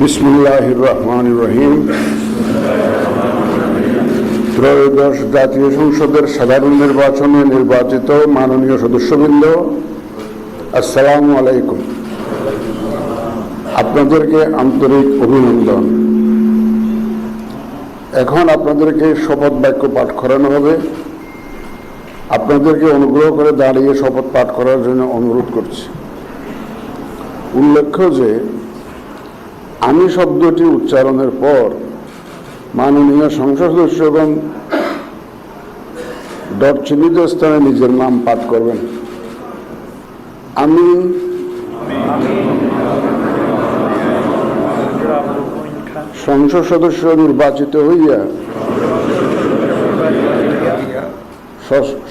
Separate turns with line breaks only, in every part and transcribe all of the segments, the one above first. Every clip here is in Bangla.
বিসমিল্লাহির রহমানির রহিম। ত্রয়োদশ জাতীয় সংসদের সাধারণ নির্বাচনে নির্বাচিত মাননীয় সদস্যবৃন্দ, আসসালামু আলাইকুম। আপনাদেরকে আন্তরিক অভিনন্দন। এখন আপনাদেরকে শপথ বাক্য পাঠ করানো হবে। আপনাদেরকে অনুগ্রহ করে দাঁড়িয়ে শপথ পাঠ করার জন্য অনুরোধ করছি। উল্লেখ্য যে আমি শব্দটি উচ্চারণের পর মাননীয় সংসদ সদস্যগণ ডট চিহ্নিত স্থানে নিজের নাম পাঠ করবেন। আমি সংসদ সদস্য নির্বাচিত হইয়া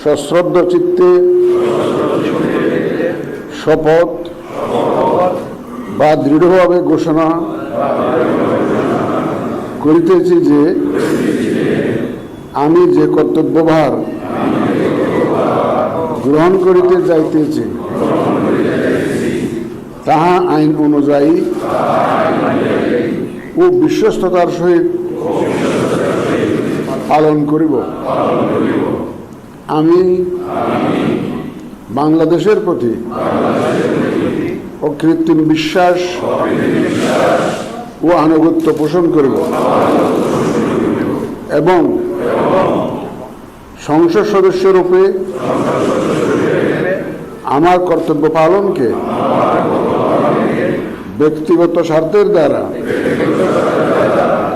সশ্রদ্ধ চিত্তে শপথ বা দৃঢ়ভাবে ঘোষণা করিতেছি যে আমি যে কর্তব্যভার গ্রহণ করিতে যাইতেছি তাহা আইন অনুযায়ী ও বিশ্বস্ততার সহিত পালন করিব। আমি বাংলাদেশের প্রতি অকৃত্রিম বিশ্বাস ও আনুগত্য পোষণ করিব এবং সংসদ সদস্যরূপে আমার কর্তব্য পালনকে ব্যক্তিগত স্বার্থের দ্বারা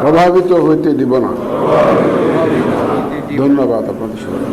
প্রভাবিত হইতে দিব না। ধন্যবাদ আপনাদের সবাই।